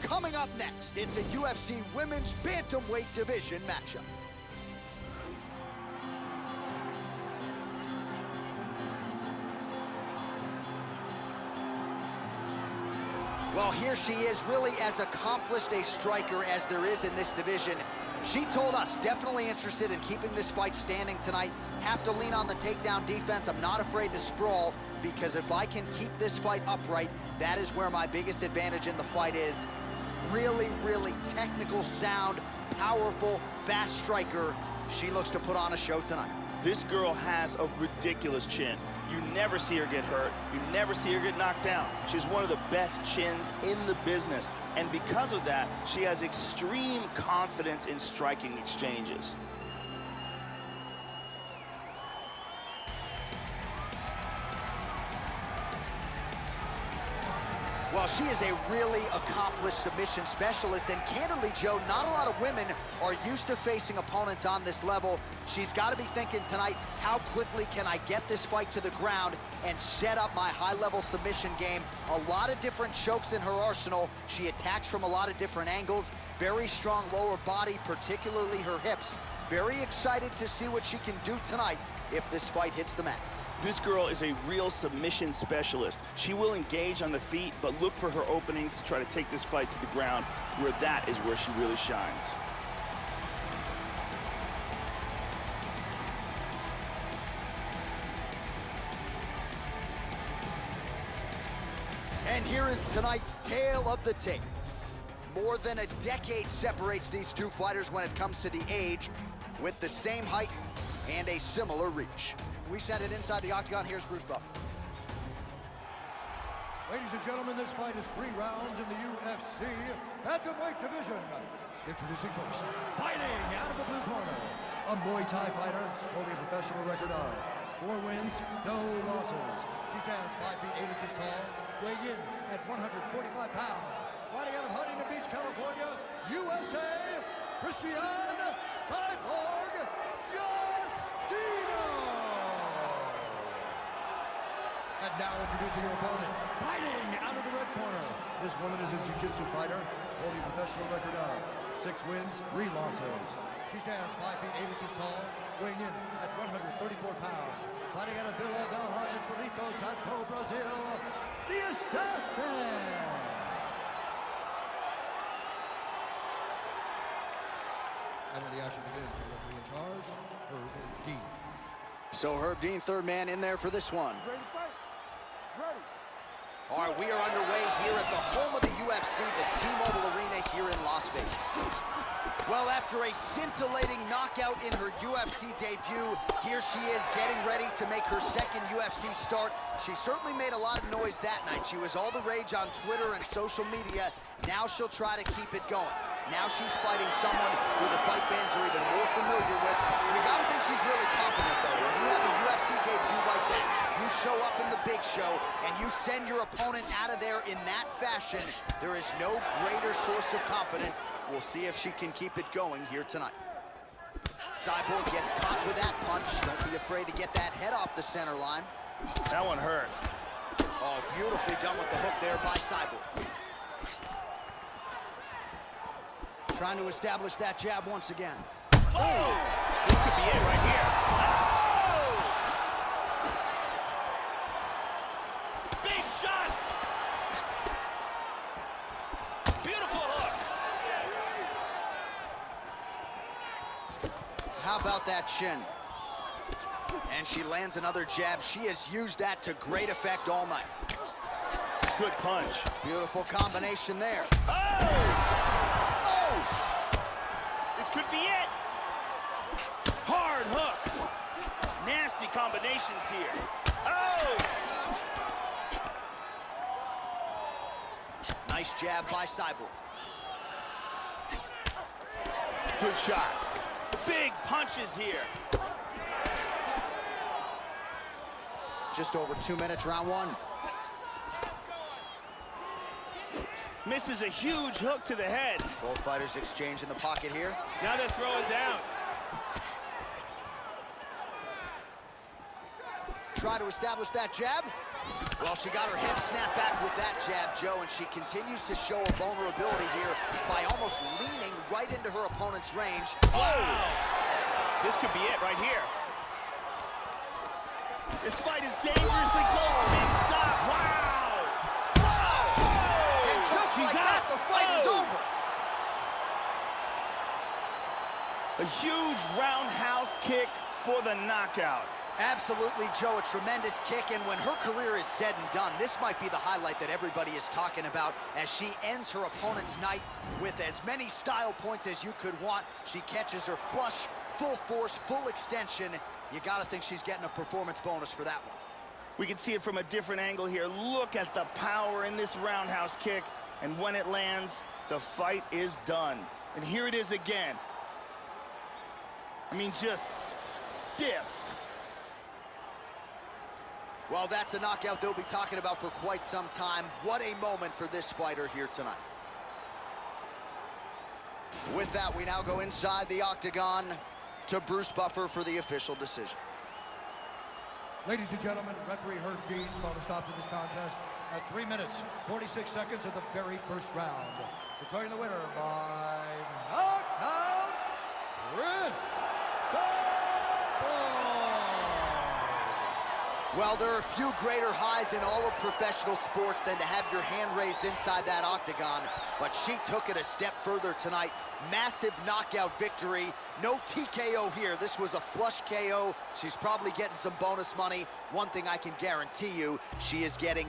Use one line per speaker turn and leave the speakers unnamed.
Coming up next, it's a UFC Women's Bantamweight Division matchup. Well, here she is, really as accomplished a striker as there is in this division. She told us definitely interested in keeping this fight standing tonight. Have to lean on the takedown defense. I'm not afraid to sprawl, because if I can keep this fight upright, that is where my biggest advantage in the fight is. Really, really technical, sound, powerful, fast striker. She looks to put on a show tonight.
This girl has a ridiculous chin. You never see her get hurt. You never see her get knocked down. She's one of the best chins in the business. And because of that, she has extreme confidence in striking exchanges.
Well, she is a really accomplished submission specialist, and candidly, Joe, not a lot of women are used to facing opponents on this level. She's got to be thinking tonight, how quickly can I get this fight to the ground and set up my high-level submission game? A lot of different chokes in her arsenal. She attacks from a lot of different angles. Very strong lower body, particularly her hips. Very excited to see what she can do tonight if this fight hits the mat.
This girl is a real submission specialist. She will engage on the feet, but look for her openings to try to take this fight to the ground, where that is where she really shines.
And here is tonight's tale of the tape. More than a decade separates these two fighters when it comes to the age, with the same height and a similar reach. We send it inside the octagon. Here's Bruce Buffer.
Ladies and gentlemen, this fight is 3 rounds in the UFC Bantamweight Division. Introducing first, fighting out of the blue corner, a Muay Thai fighter holding a professional record of 4 wins, no losses. She stands 5 feet 8 inches tall, weighing in at 145 pounds. Fighting out of Huntington Beach, California, USA, Christiane Cyborg Justino. And now introducing your opponent, fighting out of the red corner. This woman is a jiu-jitsu fighter, holding a professional record of 6 wins, 3 losses. She stands 5 feet 8 inches tall, weighing in at 134 pounds. Fighting out of Vila Velha, Espírito Santo, Brazil, the Assassin. And when the action begins, the referee in charge, Herb Dean.
So Herb Dean, third man in there for this one.
Ready to fight? Ready.
All right, we are underway here at the home of the UFC, the T-Mobile Arena here in Las Vegas. Well, after a scintillating knockout in her UFC debut, here she is getting ready to make her second UFC start. She certainly made a lot of noise that night. She was all the rage on Twitter and social media. Now she'll try to keep it going. Now she's fighting someone who the fight fans are even more familiar with. You gotta think she's really confident, though. When you have a UFC debut like that, you show up in the big show, and you send your opponent out of there in that fashion, there is no greater source of confidence. We'll see if she can keep it going here tonight. Cyborg gets caught with that punch. Don't be afraid to get that head off the center line.
That one hurt.
Oh, beautifully done with the hook there by Cyborg. Trying to establish that jab once again.
Oh! This could be it right here. Oh! Big shots! Beautiful hook.
How about that shin? And she lands another jab. She has used that to great effect all night.
Good punch.
Beautiful combination there.
Oh! This could be it. Hard hook. Nasty combinations here. Oh!
Nice jab by Cyborg.
Good shot. Big punches here.
Just over 2 minutes, round 1.
Misses a huge hook to the head.
Both fighters exchange in the pocket here.
Now they're throwing down.
Try to establish that jab. Well, she got her hip snapped back with that jab, Joe, and she continues to show a vulnerability here by almost leaning right into her opponent's range.
Wow! This could be it right here. This fight is dangerously close to being stopped. Wow!
Whoa! And just
She's
like that,
out.
the fight is over.
A huge roundhouse kick for the knockout.
Absolutely, Joe, a tremendous kick, and when her career is said and done, this might be the highlight that everybody is talking about as she ends her opponent's night with as many style points as you could want. She catches her flush, full force, full extension. You gotta think she's getting a performance bonus for that one.
We can see it from a different angle here. Look at the power in this roundhouse kick, and when it lands, the fight is done. And here it is again. I mean, just stiff.
Well, that's a knockout they'll be talking about for quite some time. What a moment for this fighter here tonight. With that, we now go inside the octagon to Bruce Buffer for the official decision.
Ladies and gentlemen, referee Herb Dean's called a stop to this contest at 3 minutes, 46 seconds of the very first round. Declaring the winner by knockout, Cris.
Well, there are a few greater highs in all of professional sports than to have your hand raised inside that octagon, but she took it a step further tonight. Massive knockout victory. No TKO here. This was a flush KO. She's probably getting some bonus money. One thing I can guarantee you, she is getting